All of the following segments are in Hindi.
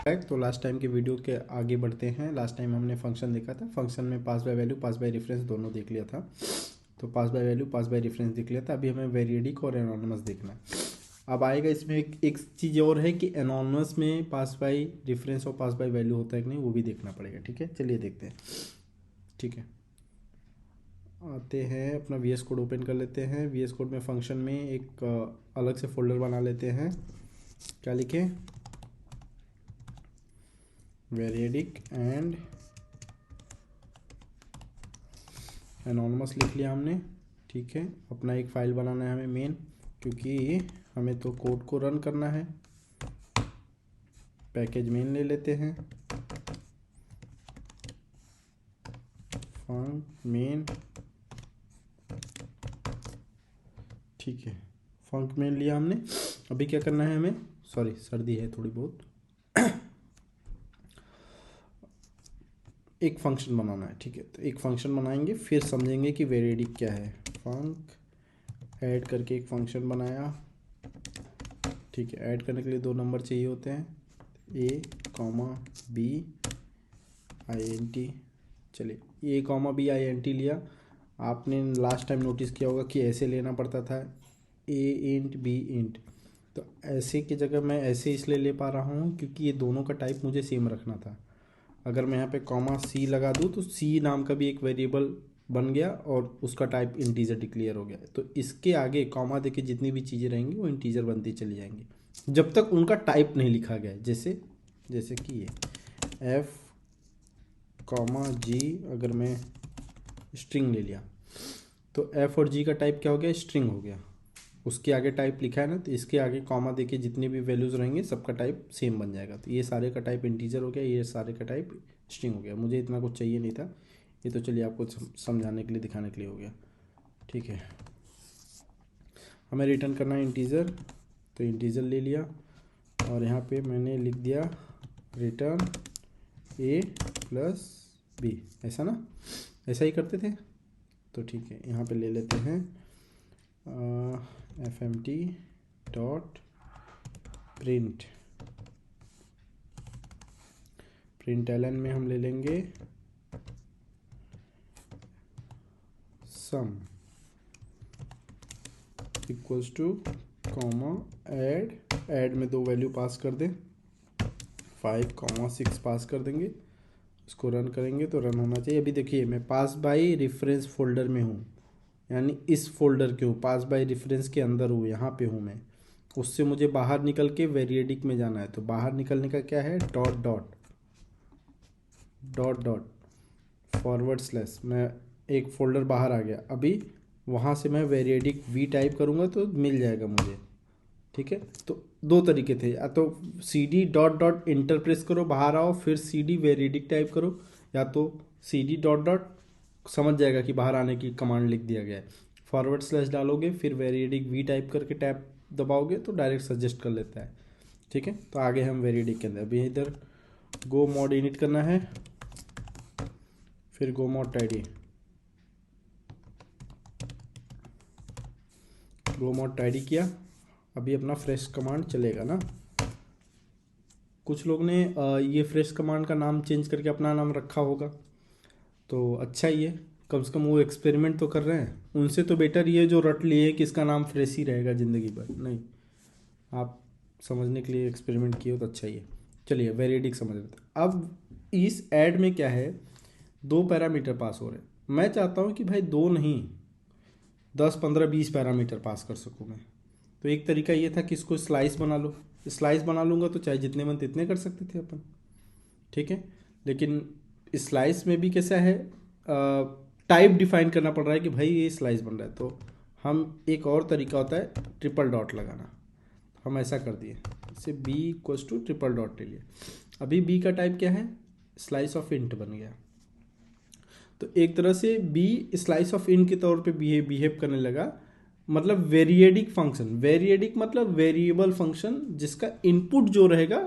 तो लास्ट टाइम के वीडियो के आगे बढ़ते हैं। लास्ट टाइम हमने फंक्शन देखा था। फंक्शन में pass by value, pass by reference दोनों देख लिया था। तो pass by value, pass by reference देख लिया था। अभी हमें वेरिएडिक और एनोनिमस देखना है। अब आएगा इसमें एक चीज़ और है कि एनोनिमस में पास बाय रेफरेंस और पास बाय वैल्यू होता है कि नहीं, वो भी देखना पड़ेगा। ठीक है, चलिए देखते हैं। ठीक है, आते हैं, अपना वी एस कोड ओपन कर लेते हैं। वी एस कोड में फंक्शन में एक अलग से फोल्डर बना लेते हैं। क्या लिखें? वेरिएडिक एंड एनोनिमस लिख लिया हमने। ठीक है, अपना एक फ़ाइल बनाना है हमें मेन, क्योंकि हमें तो कोड को रन करना है। पैकेज मेन ले लेते हैं, फंक मेन। ठीक है, फंक मेन लिया हमने। अभी क्या करना है हमें, सॉरी सर्दी है थोड़ी बहुत, एक फंक्शन बनाना है। ठीक है, तो एक फंक्शन बनाएंगे, फिर समझेंगे कि वेरिएडिक क्या है। फंक ऐड करके एक फंक्शन बनाया। ठीक है, ऐड करने के लिए दो नंबर चाहिए होते हैं, A comma B I N T. चलिए, A comma B I N T लिया। आपने लास्ट टाइम नोटिस किया होगा कि ऐसे लेना पड़ता था, ए इंट बी इंट। तो ऐसे की जगह मैं ऐसे इसलिए ले पा रहा हूँ क्योंकि ये दोनों का टाइप मुझे सेम रखना था। अगर मैं यहाँ पे कॉमा सी लगा दूँ तो सी नाम का भी एक वेरिएबल बन गया और उसका टाइप इंटीजर डिक्लेयर हो गया। तो इसके आगे कॉमा देके जितनी भी चीज़ें रहेंगी वो इंटीजर बनती चली जाएंगी, जब तक उनका टाइप नहीं लिखा गया है। जैसे कि ये एफ कॉमा जी, अगर मैं स्ट्रिंग ले लिया तो एफ और जी का टाइप क्या हो गया? स्ट्रिंग हो गया। उसके आगे टाइप लिखा है ना, तो इसके आगे कॉमा देके जितनी भी वैल्यूज़ रहेंगे सबका टाइप सेम बन जाएगा। तो ये सारे का टाइप इंटीजर हो गया, ये सारे का टाइप स्ट्रिंग हो गया। मुझे इतना कुछ चाहिए नहीं था, ये तो चलिए आपको समझाने के लिए, दिखाने के लिए हो गया। ठीक है, हमें रिटर्न करना है इंटीजर, तो इंटीजर ले लिया और यहाँ पे मैंने लिख दिया रिटर्न ए प्लस बी। ऐसा ना, ऐसा ही करते थे। तो ठीक है, यहाँ पे ले लेते हैं F M T dot print. Print LN में हम ले लेंगे sum equals to comma add में दो वैल्यू पास कर दें, 5, 6 पास कर देंगे। इसको रन करेंगे तो रन होना चाहिए। अभी देखिए, मैं पास बाय रेफरेंस फोल्डर में हूँ, यानी इस फोल्डर के हूँ, पास बाय रेफरेंस के अंदर हूँ, यहाँ पे हूँ मैं। उससे मुझे बाहर निकल के वेरिएडिक में जाना है। तो बाहर निकलने का क्या है? Dot dot dot dot forward slash. मैं एक फ़ोल्डर बाहर आ गया, अभी वहाँ से मैं वेरिएडिक वी टाइप करूँगा तो मिल जाएगा मुझे। ठीक है, तो दो तरीके थे, या तो C D dot dot enter press करो, बाहर आओ, फिर सी डी वेरिएडिक टाइप करो, या तो सी डी डॉट डॉट समझ जाएगा कि बाहर आने की कमांड लिख दिया गया है, फॉरवर्ड स्लैश डालोगे, फिर वेरिएडिक वी टाइप करके टैप दबाओगे तो डायरेक्ट सजेस्ट कर लेता है। ठीक है, तो आगे हम वेरिएडिक के अंदर, अभी इधर गो मॉड इनिट करना है, फिर गो मॉड टाइडी, गो मॉड टाइडी किया। अभी अपना फ्रेश कमांड चलेगा ना। कुछ लोग ने ये फ्रेश कमांड का नाम चेंज करके अपना नाम रखा होगा, तो अच्छा ही है, कम से कम वो एक्सपेरिमेंट तो कर रहे हैं। उनसे तो बेटर ये जो रट लिए कि इसका नाम फ्रेश ही रहेगा ज़िंदगी भर। नहीं, आप समझने के लिए एक्सपेरिमेंट किए हो तो अच्छा ही है। चलिए, वेरिएडिक समझ लेते हैं। अब इस ऐड में क्या है, दो पैरामीटर पास हो रहे हैं। मैं चाहता हूँ कि भाई दो नहीं, 10, 15, 20 पैरामीटर पास कर सकूँ मैं। तो एक तरीका ये था कि इसको स्लाइस बना लो। स्लाइस बना लूँगा तो चाहे जितने मन तितने कर सकते थे अपन। ठीक है, लेकिन स्लाइस में भी कैसा है, टाइप डिफाइन करना पड़ रहा है कि भाई ये स्लाइस बन रहा है। तो हम, एक और तरीका होता है ट्रिपल डॉट लगाना, हम ऐसा कर दिए, इसे B equals to triple dot ले लिया। अभी बी का टाइप क्या है? स्लाइस ऑफ इंट बन गया। तो एक तरह से बी स्लाइस ऑफ इंट के तौर पे बिहेव करने लगा। मतलब वेरिएडिक फंक्शन, वेरिएडिक मतलब वेरिएबल फंक्शन जिसका इनपुट जो रहेगा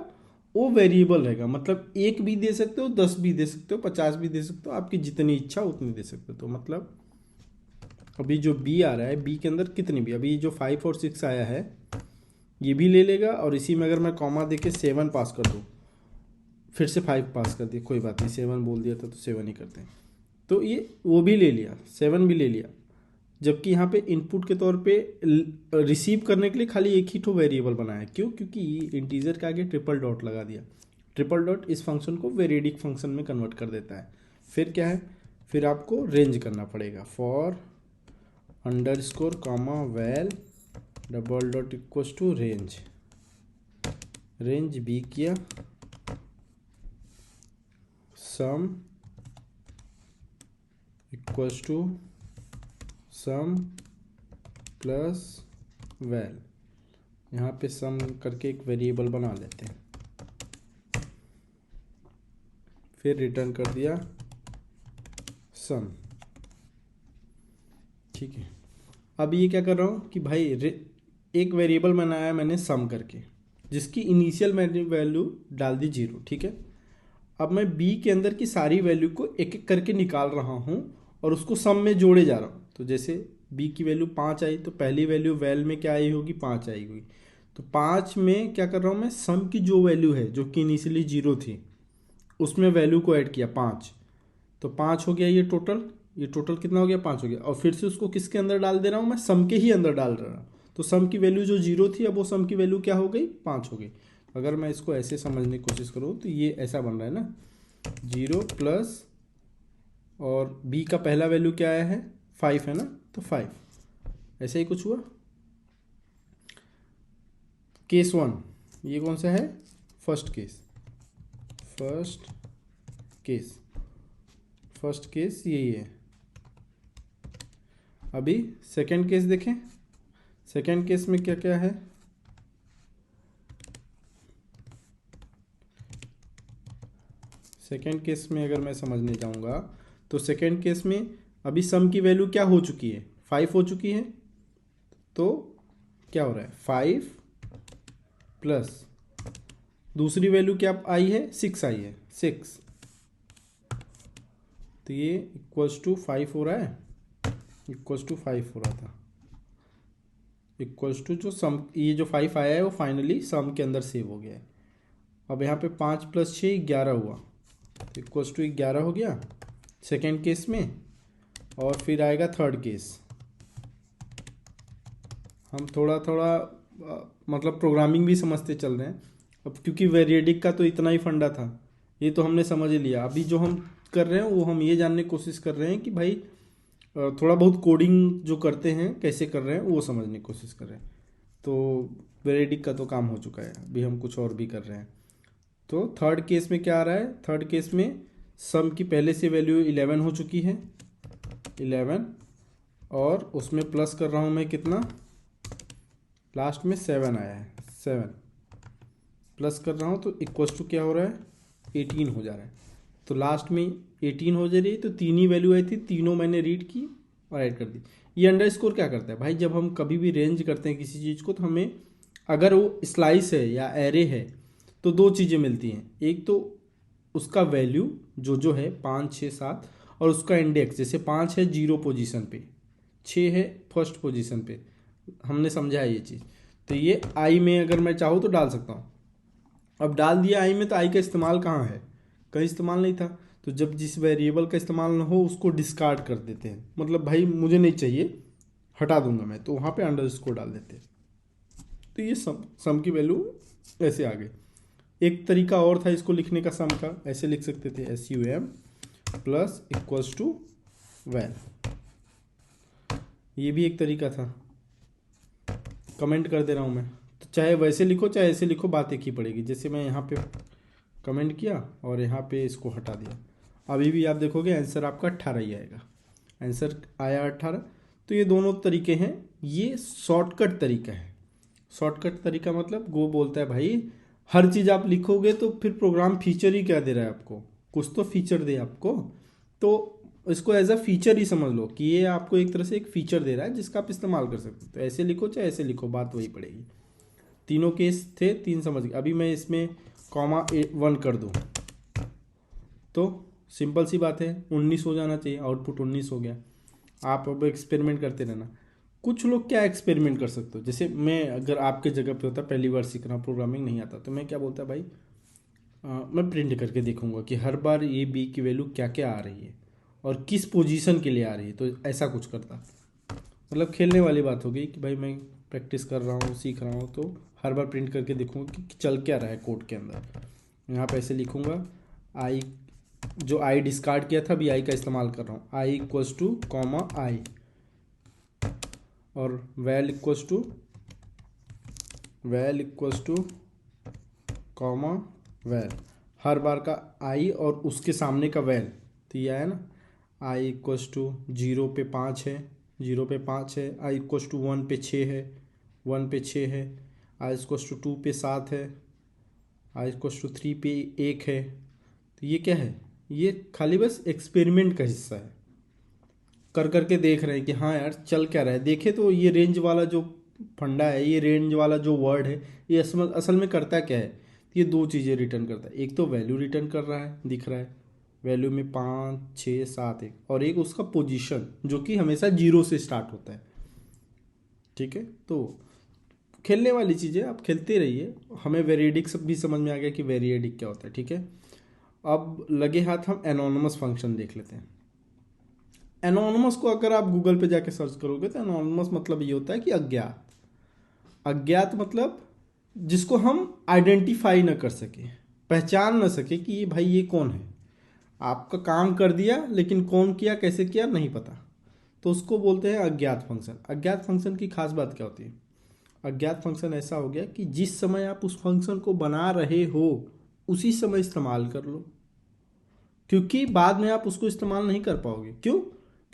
वो वेरिएबल रहेगा। मतलब एक भी दे सकते हो, 10 भी दे सकते हो, 50 भी दे सकते हो, आपकी जितनी इच्छा उतनी दे सकते हो। तो मतलब अभी जो बी आ रहा है, बी के अंदर कितनी भी, अभी जो 5 और 6 आया है ये भी ले लेगा, और इसी में अगर मैं कॉमा दे के 7 पास कर दूँ फिर से 5 पास कर दिया, कोई बात नहीं, 7 बोल दिया था तो 7 ही करते हैं। तो ये वो भी ले लिया, 7 भी ले लिया, जबकि यहाँ पे इनपुट के तौर पे रिसीव करने के लिए खाली एक ही ठो वेरिएबल बनाया। क्यों? क्योंकि इंटीजर के आगे ट्रिपल डॉट लगा दिया। ट्रिपल डॉट इस फंक्शन को वेरिएडिक फंक्शन में कन्वर्ट कर देता है। फिर क्या है, फिर आपको रेंज करना पड़ेगा, for underscore comma val double dot equals to range, range B किया, sum equals to sum plus val. यहाँ पे सम करके एक वेरिएबल बना लेते हैं, फिर रिटर्न कर दिया सम। ठीक है, अब ये क्या कर रहा हूँ कि भाई एक वेरिएबल बनाया मैंने सम करके, जिसकी इनिशियल मैंने वैल्यू डाल दी 0। ठीक है, अब मैं बी के अंदर की सारी वैल्यू को एक एक करके निकाल रहा हूँ और उसको सम में जोड़े जा रहा हूँ। तो जैसे बी की वैल्यू 5 आई तो पहली वैल्यू वैल में क्या आई होगी, 5 आई होगी। तो 5 में क्या कर रहा हूँ मैं, सम की जो वैल्यू है जो कि इनिशियली 0 थी उसमें वैल्यू को ऐड किया 5, तो 5 हो गया ये टोटल कितना हो गया, 5 हो गया। और फिर से उसको किसके अंदर डाल दे रहा हूँ मैं, सम के ही अंदर डाल रहा हूँ। तो सम की वैल्यू जो 0 थी अब वो सम की वैल्यू क्या हो गई, 5 हो गई। अगर मैं इसको ऐसे समझने की कोशिश करूँ तो ये ऐसा बन रहा है ना, 0 प्लस और बी का पहला वैल्यू क्या आया है, 5 है ना, तो 5, ऐसे ही कुछ हुआ। केस 1 ये कौन सा है, फर्स्ट केस यही है। अभी सेकंड केस देखें, सेकंड केस में क्या क्या है, सेकंड केस में अगर मैं समझने जाऊंगा तो सेकंड केस में अभी सम की वैल्यू क्या हो चुकी है, 5 हो चुकी है। तो क्या हो रहा है, 5 प्लस दूसरी वैल्यू क्या आई है, 6 आई है, 6, तो ये इक्वल्स टू 5 हो रहा है, इक्वल्स टू 5 हो रहा था, इक्वल्स टू जो सम, ये जो 5 आया है वो फाइनली सम के अंदर सेव हो गया है। अब यहाँ पे 5 प्लस 6 11 हुआ, तो इक्वल्स टू 11 हो गया सेकेंड केस में। और फिर आएगा थर्ड केस, हम थोड़ा थोड़ा मतलब प्रोग्रामिंग भी समझते चल रहे हैं अब, क्योंकि वेरिएडिक का तो इतना ही फंडा था, ये तो हमने समझ ही लिया। अभी जो हम कर रहे हैं वो हम ये जानने की कोशिश कर रहे हैं कि भाई थोड़ा बहुत कोडिंग जो करते हैं कैसे कर रहे हैं वो समझने की कोशिश कर रहे हैं। तो वेरिएडिक का तो काम हो चुका है, अभी हम कुछ और भी कर रहे हैं। तो थर्ड केस में क्या आ रहा है, थर्ड केस में सम की पहले से वैल्यू 11 हो चुकी है, 11, और उसमें प्लस कर रहा हूँ मैं कितना, लास्ट में 7 आया है, 7 प्लस कर रहा हूँ तो इक्वल्स टू क्या हो रहा है, 18 हो जा रहा है। तो लास्ट में 18 हो जा रही है, तो तीन ही वैल्यू आई थी, तीनों मैंने रीड की और ऐड कर दी। ये अंडरस्कोर क्या करता है भाई, जब हम कभी भी रेंज करते हैं किसी चीज़ को तो हमें अगर वो स्लाइस है या एरे है तो दो चीज़ें मिलती हैं, एक तो उसका वैल्यू जो है 5 6 7, और उसका इंडेक्स, जैसे 5 है 0 पोजीशन पे, 6 है फर्स्ट पोजीशन पे, हमने समझा है ये चीज़। तो ये आई में अगर मैं चाहूँ तो डाल सकता हूँ। अब डाल दिया आई में तो आई का इस्तेमाल कहाँ है, कहीं इस्तेमाल नहीं था। तो जब जिस वेरिएबल का इस्तेमाल ना हो उसको डिस्कार्ड कर देते हैं, मतलब भाई मुझे नहीं चाहिए हटा दूंगा मैं, तो वहाँ पे अंडरस्कोर डाल देते हैं। तो ये सम की वैल्यू ऐसे आ गई। एक तरीका और था इसको लिखने का सम का, ऐसे लिख सकते थे SUM plus equals to val, ये भी एक तरीका था। कमेंट कर दे रहा हूँ मैं, तो चाहे वैसे लिखो चाहे ऐसे लिखो बात एक ही पड़ेगी। जैसे मैं यहाँ पे कमेंट किया और यहाँ पे इसको हटा दिया, अभी भी आप देखोगे आंसर आपका 18 ही आएगा, आंसर आया 18। तो ये दोनों तरीके हैं, ये शॉर्टकट तरीका है। शॉर्टकट तरीका मतलब वो बोलता है भाई हर चीज़ आप लिखोगे तो फिर प्रोग्राम फीचर ही क्या दे रहा है आपको, कुछ तो फीचर दे आपको, तो इसको एज अ फीचर ही समझ लो कि ये आपको एक तरह से एक फीचर दे रहा है जिसका आप इस्तेमाल कर सकते हो। तो ऐसे लिखो चाहे ऐसे लिखो बात वही पड़ेगी। तीनों केस थे, तीन समझ गए। अभी मैं इसमें कॉमा 1 कर दूँ तो सिंपल सी बात है 19 हो जाना चाहिए, आउटपुट 19 हो गया। आप अब एक्सपेरिमेंट करते रहना। कुछ लोग क्या एक्सपेरिमेंट कर सकते हो, जैसे मैं अगर आपके जगह पे होता, पहली बार सीख रहा हूँ, प्रोग्रामिंग नहीं आता, तो मैं क्या बोलता भाई मैं प्रिंट करके देखूंगा कि हर बार ये बी की वैल्यू क्या क्या आ रही है और किस पोजीशन के लिए आ रही है, तो ऐसा कुछ करता। मतलब खेलने वाली बात हो गई कि भाई मैं प्रैक्टिस कर रहा हूँ, सीख रहा हूँ, तो हर बार प्रिंट करके देखूंगा कि चल क्या रहा है कोड के अंदर। यहाँ पे ऐसे लिखूंगा आई, जो आई डिस्कार्ड किया था अभी आई का इस्तेमाल कर रहा हूँ, I equals to comma I, और val equals to comma val, हर बार का आई और उसके सामने का वैल, तो ये आया ना, आई इक्वल्स टू 0 पे 5 है, 0 पे 5 है, आई इक्वल्स टू 1 पे 6 है, 1 पे 6 है, आई इक्वल्स टू 2 पे 7 है, आई इक्वल्स टू 3 पे 1 है। तो ये क्या है, ये खाली बस एक्सपेरिमेंट का हिस्सा है, कर करके देख रहे हैं कि हाँ यार चल क्या रहा है। देखे तो ये रेंज वाला जो फंडा है, ये रेंज वाला जो वर्ड है, ये असल में करता क्या है, ये दो चीज़ें रिटर्न करता है। एक तो वैल्यू रिटर्न कर रहा है, दिख रहा है वैल्यू में 5 6 7 1, और एक उसका पोजीशन जो कि हमेशा 0 से स्टार्ट होता है। ठीक है, तो खेलने वाली चीज़ें आप खेलते रहिए। हमें वेरिएडिक सब भी समझ में आ गया कि वेरिएडिक क्या होता है। ठीक है, अब लगे हाथ हम एनोनिमस फंक्शन देख लेते हैं। एनोनिमस को अगर आप गूगल पे जाके सर्च करोगे तो एनोनिमस मतलब ये होता है कि अज्ञात। अज्ञात मतलब जिसको हम आइडेंटिफाई ना कर सके, पहचान ना सके कि ये भाई ये कौन है। आपका काम कर दिया लेकिन कौन किया कैसे किया नहीं पता, तो उसको बोलते हैं अज्ञात फंक्शन। अज्ञात फंक्शन की खास बात क्या होती है, अज्ञात फंक्शन ऐसा हो गया कि जिस समय आप उस फंक्शन को बना रहे हो उसी समय इस्तेमाल कर लो, क्योंकि बाद में आप उसको इस्तेमाल नहीं कर पाओगे। क्यों?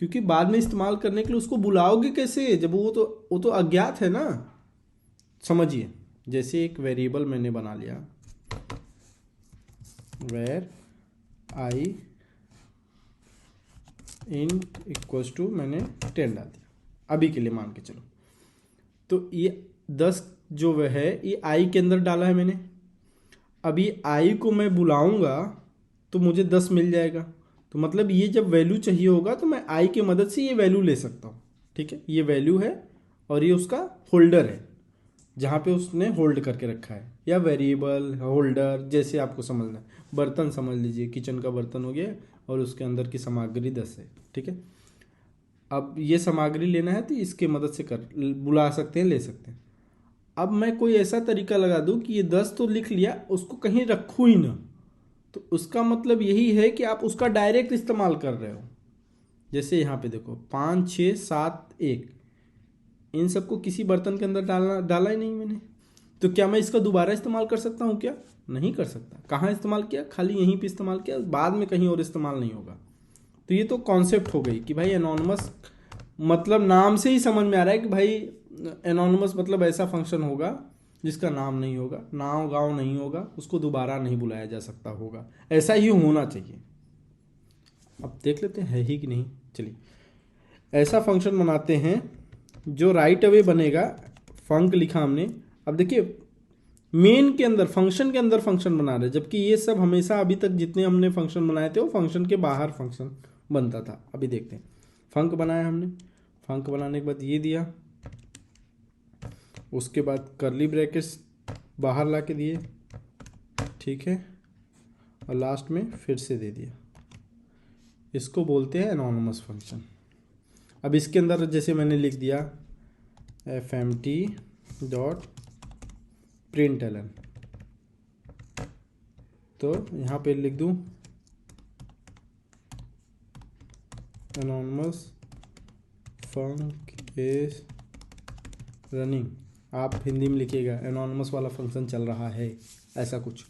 क्योंकि बाद में इस्तेमाल करने के लिए उसको बुलाओगे कैसे, जब वो तो अज्ञात है ना। समझिए, जैसे एक वेरिएबल मैंने बना लिया, var I int equals to, मैंने 10 डाल दिया अभी के लिए मान के चलो, तो ये 10 जो वह है ये आई के अंदर डाला है मैंने। अभी आई को मैं बुलाऊंगा तो मुझे 10 मिल जाएगा, तो मतलब ये जब वैल्यू चाहिए होगा तो मैं आई की मदद से ये वैल्यू ले सकता हूँ। ठीक है, ये वैल्यू है और ये उसका होल्डर है जहाँ पे उसने होल्ड करके रखा है, या वेरिएबल होल्डर जैसे आपको समझना है। बर्तन समझ लीजिए, किचन का बर्तन हो गया और उसके अंदर की सामग्री 10 है। ठीक है, अब ये सामग्री लेना है तो इसके मदद से कर बुला सकते हैं, ले सकते हैं। अब मैं कोई ऐसा तरीका लगा दूं कि ये 10 तो लिख लिया, उसको कहीं रखूँ ही ना, तो उसका मतलब यही है कि आप उसका डायरेक्ट इस्तेमाल कर रहे हो। जैसे यहाँ पे देखो 5 6 7 1, इन सबको किसी बर्तन के अंदर डाला ही नहीं मैंने, तो क्या मैं इसका दोबारा इस्तेमाल कर सकता हूँ क्या? नहीं कर सकता। कहाँ इस्तेमाल किया? खाली यहीं पे इस्तेमाल किया, बाद में कहीं और इस्तेमाल नहीं होगा। तो ये तो कॉन्सेप्ट हो गई कि भाई एनोनिमस मतलब नाम से ही समझ में आ रहा है कि भाई एनोनिमस मतलब ऐसा फंक्शन होगा जिसका नाम नहीं होगा, नाम गाँव नहीं होगा, उसको दोबारा नहीं बुलाया जा सकता होगा, ऐसा ही होना चाहिए। अब देख लेते हैं है ही कि नहीं। चलिए, ऐसा फंक्शन बनाते हैं जो राइट अवे बनेगा। फंक लिखा हमने, अब देखिए मेन के अंदर फंक्शन के अंदर फंक्शन बना रहे, जबकि ये सब हमेशा अभी तक जितने हमने फंक्शन बनाए थे वो फंक्शन के बाहर फंक्शन बनता था। अभी देखते हैं, फंक बनाया हमने, फंक बनाने के बाद ये दिया, उसके बाद करली ब्रैकेट्स बाहर ला के दिए, ठीक है, और लास्ट में फिर से दे दिया। इसको बोलते हैं एनोनिमस फंक्शन। अब इसके अंदर जैसे मैंने लिख दिया fmt डॉट println, तो यहाँ पे लिख दूँ एनोनिमस फंक इज रनिंग। आप हिंदी में लिखिएगा एनोनिमस वाला फंक्शन चल रहा है, ऐसा कुछ।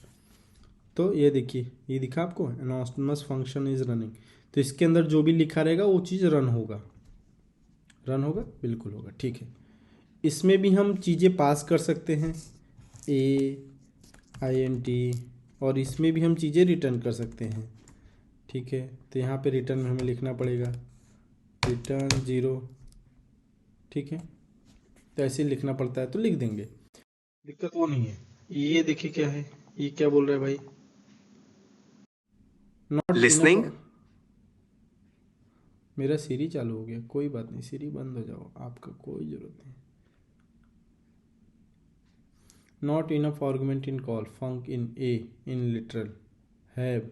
तो ये देखिए, ये दिखा आपको एनोनिमस फंक्शन इज रनिंग, तो इसके अंदर जो भी लिखा रहेगा वो चीज़ रन होगा। रन होगा, बिल्कुल होगा। ठीक है, इसमें भी हम चीज़ें पास कर सकते हैं int, और इसमें भी हम चीज़ें रिटर्न कर सकते हैं। ठीक है, तो यहाँ पे रिटर्न में हमें लिखना पड़ेगा रिटर्न 0। ठीक है, तो ऐसे लिखना पड़ता है, तो लिख देंगे, दिक्कत वो नहीं है। ये देखिए क्या है, ये क्या बोल रहा है भाई, नॉट लिसनिंग। मेरा सीरी चालू हो गया, कोई बात नहीं, सीरी बंद हो जाओ, आपका कोई ज़रूरत नहीं। Not enough argument in call, funk in A in literal, have,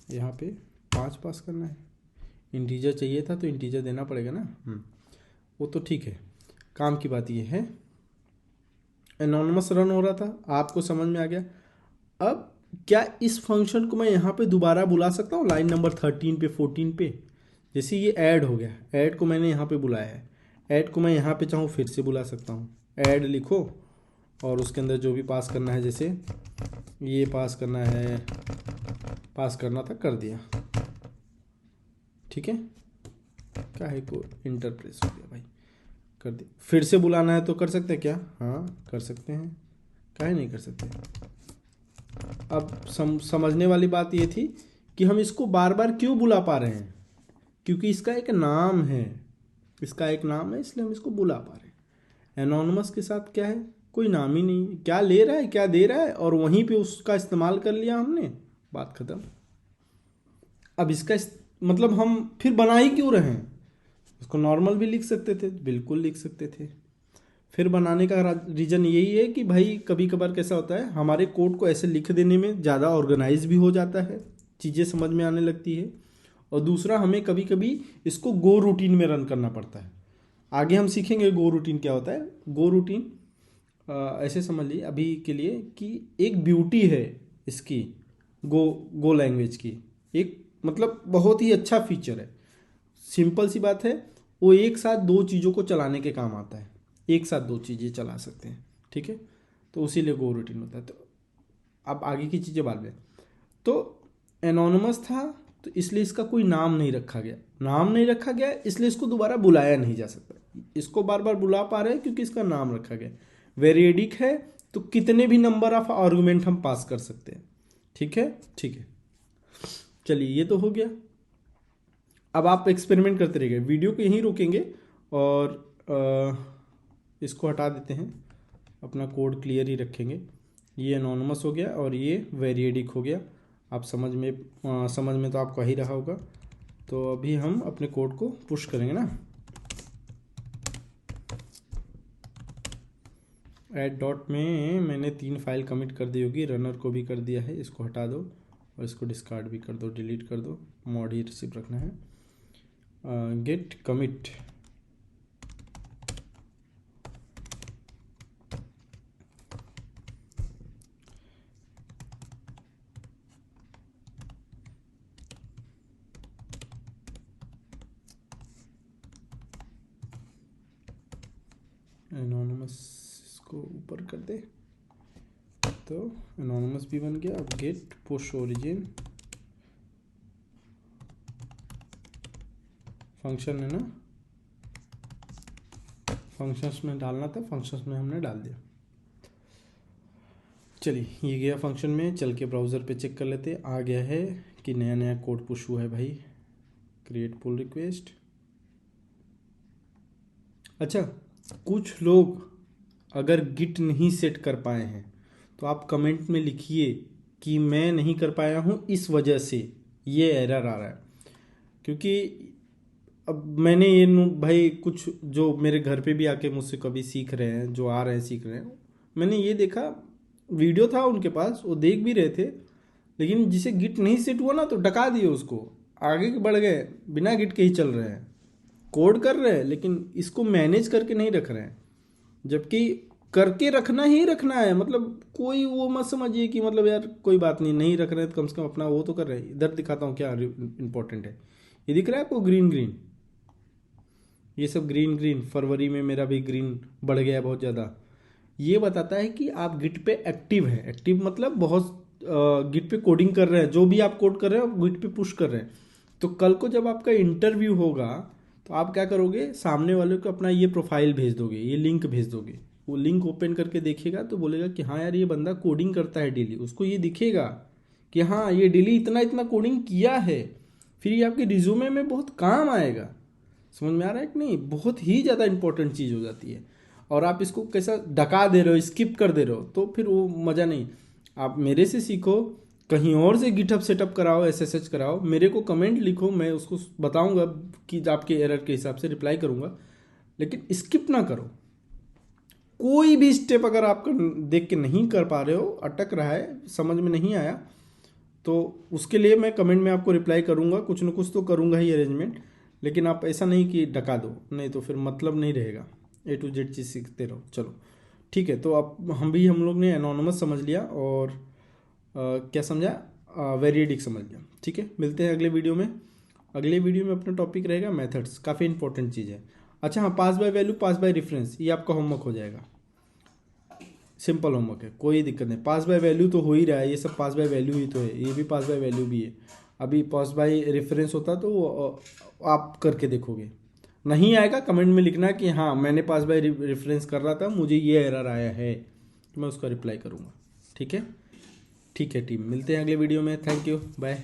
यहाँ पे 5 पास करना है, इंटीजर चाहिए था तो इंटीजर देना पड़ेगा ना। वो तो ठीक है, काम की बात ये है। एनोनिमस रन हो रहा था, आपको समझ में आ गया। अब क्या इस फंक्शन को मैं यहाँ पे दोबारा बुला सकता हूँ लाइन नंबर 13 पे 14 पे? जैसे ये ऐड हो गया, ऐड को मैंने यहाँ पे बुलाया है, ऐड को मैं यहाँ पे चाहूँ फिर से बुला सकता हूँ। ऐड लिखो और उसके अंदर जो भी पास करना है, जैसे ये पास करना है, पास करना था कर दिया, ठीक है। क्या है को इंटरप्रेस हो गया भाई, कर दिया। फिर से बुलाना है तो कर सकते हैं क्या? हाँ कर सकते हैं, काहे नहीं कर सकते। अब समझने वाली बात ये थी कि हम इसको बार बार क्यों बुला पा रहे हैं, क्योंकि इसका एक नाम है, इसका एक नाम है, इसलिए हम इसको बुला पा रहे हैं। एनोनिमस के साथ क्या है, कोई नाम ही नहीं, क्या ले रहा है क्या दे रहा है और वहीं पे उसका इस्तेमाल कर लिया हमने, बात खत्म। अब इसका मतलब हम फिर बना ही क्यों रहे हैं? उसको नॉर्मल भी लिख सकते थे, बिल्कुल लिख सकते थे। फिर बनाने का रीज़न यही है कि भाई कभी कभार कैसा होता है, हमारे कोड को ऐसे लिख देने में ज़्यादा ऑर्गेनाइज भी हो जाता है, चीज़ें समझ में आने लगती है। और दूसरा, हमें कभी कभी इसको गो रूटीन में रन करना पड़ता है। आगे हम सीखेंगे गो रूटीन क्या होता है। गो रूटीन ऐसे समझ लीजिए अभी के लिए कि एक ब्यूटी है इसकी, गो लैंग्वेज की, एक मतलब बहुत ही अच्छा फीचर है। सिंपल सी बात है, वो एक साथ 2 चीज़ों को चलाने के काम आता है, एक साथ 2 चीज़ें चला सकते हैं, ठीक है। तो उसी लिए गो रूटीन होता है। तो अब आगे की चीज़ें बाद में। तो एनोनिमस था तो इसलिए इसका कोई नाम नहीं रखा गया, नाम नहीं रखा गया इसलिए इसको दोबारा बुलाया नहीं जा सकता। इसको बार बार बुला पा रहे हैं क्योंकि इसका नाम रखा गया। वेरिएडिक है तो कितने भी नंबर ऑफ आर्गुमेंट हम पास कर सकते हैं, ठीक है, ठीक है। चलिए ये तो हो गया। अब आप एक्सपेरिमेंट करते रहिए, वीडियो को यहीं रोकेंगे और इसको हटा देते हैं, अपना कोड क्लियर ही रखेंगे। ये एनोनिमस हो गया और ये वेरिएडिक हो गया। आप समझ में तो आपको ही रहा होगा। तो अभी हम अपने कोड को पुश करेंगे ना, ऐड डॉट में मैंने 3 फाइल कमिट कर दी होगी, रनर को भी कर दिया है, इसको हटा दो और इसको डिस्कार्ड भी कर दो, डिलीट कर दो, मॉड ही रिसीव रखना है। गेट कमिट एनोनिमस, इसको ऊपर कर दे तो एनोनिमस भी बन गया। अब गेट पुश ओरिजिन फंक्शन है ना, फंक्शंस में डालना था, फंक्शंस में हमने डाल दिया। चलिए ये गया फंक्शन में, चल के ब्राउज़र पे चेक कर लेते। आ गया है कि नया नया कोड पुश हुआ है भाई। Create pull request. अच्छा, कुछ लोग अगर गिट नहीं सेट कर पाए हैं तो आप कमेंट में लिखिए कि मैं नहीं कर पाया हूँ इस वजह से ये एरर आ रहा है। क्योंकि अब मैंने ये भाई कुछ जो मेरे घर पे भी आके मुझसे कभी सीख रहे हैं, जो आ रहे हैं सीख रहे हैं, मैंने ये देखा, वीडियो था उनके पास, वो देख भी रहे थे, लेकिन जिसे गिट नहीं सेट हुआ ना तो डका दिए उसको, आगे बढ़ गए, बिना गिट के ही चल रहे हैं, कोड कर रहे हैं लेकिन इसको मैनेज करके नहीं रख रहे हैं। जबकि करके रखना ही रखना है, मतलब कोई वो मत समझिए कि मतलब यार कोई बात नहीं, नहीं रख रहे हैं तो कम से कम अपना वो तो कर रहे हैं। इधर दिखाता हूँ क्या इंपॉर्टेंट है, ये दिख रहा है आपको ग्रीन ग्रीन, ये सब ग्रीन ग्रीन, फरवरी में मेरा भी ग्रीन बढ़ गया है बहुत ज़्यादा। ये बताता है कि आप गिट पे एक्टिव हैं। एक्टिव मतलब बहुत गिट पे कोडिंग कर रहे हैं, जो भी आप कोड कर रहे हैं गिट पे पुश कर रहे हैं। तो कल को जब आपका इंटरव्यू होगा तो आप क्या करोगे, सामने वाले को अपना ये प्रोफाइल भेज दोगे, ये लिंक भेज दोगे, वो लिंक ओपन करके देखेगा तो बोलेगा कि हाँ यार ये बंदा कोडिंग करता है डेली, उसको ये दिखेगा कि हाँ ये डेली इतना इतना कोडिंग किया है, फिर ये आपके रिज्यूमे में बहुत काम आएगा। समझ में आ रहा है कि नहीं? बहुत ही ज़्यादा इंपॉर्टेंट चीज़ हो जाती है। और आप इसको कैसा डका दे रहे हो, स्किप कर दे रहे हो, तो फिर वो मज़ा नहीं। आप मेरे से सीखो, कहीं और से गिटहब सेटअप कराओ, एसएसएच कराओ, मेरे को कमेंट लिखो, मैं उसको बताऊंगा कि आपके एरर के हिसाब से रिप्लाई करूंगा, लेकिन स्किप ना करो। कोई भी स्टेप अगर आप देख के नहीं कर पा रहे हो, अटक रहा है, समझ में नहीं आया, तो उसके लिए मैं कमेंट में आपको रिप्लाई करूँगा, कुछ ना कुछ तो करूँगा ही अरेंजमेंट। लेकिन आप ऐसा नहीं कि डका दो, नहीं तो फिर मतलब नहीं रहेगा। A to Z चीज़ सीखते रहो। चलो ठीक है, तो अब हम लोग ने एनोनमस समझ लिया और क्या समझा, वेरिएडिक समझ लिया। ठीक है, मिलते हैं अगले वीडियो में। अगले वीडियो में अपना टॉपिक रहेगा मेथड्स, काफ़ी इंपॉर्टेंट चीज़ है। अच्छा हाँ, pass by value, pass by reference, ये आपका होमवर्क हो जाएगा। सिंपल होमवर्क है, कोई दिक्कत नहीं। पास बाय वैल्यू तो हो ही रहा है, ये सब पास बाय वैल्यू ही तो है, ये भी पास बाय वैल्यू भी है। अभी पास बाय रेफरेंस होता तो आप करके देखोगे। नहीं आएगा कमेंट में लिखना कि हाँ मैंने पास बाय रेफरेंस कर रहा था, मुझे ये एरर आया है, तो मैं उसका रिप्लाई करूँगा। ठीक है, ठीक है टीम, मिलते हैं अगले वीडियो में। Thank you, bye.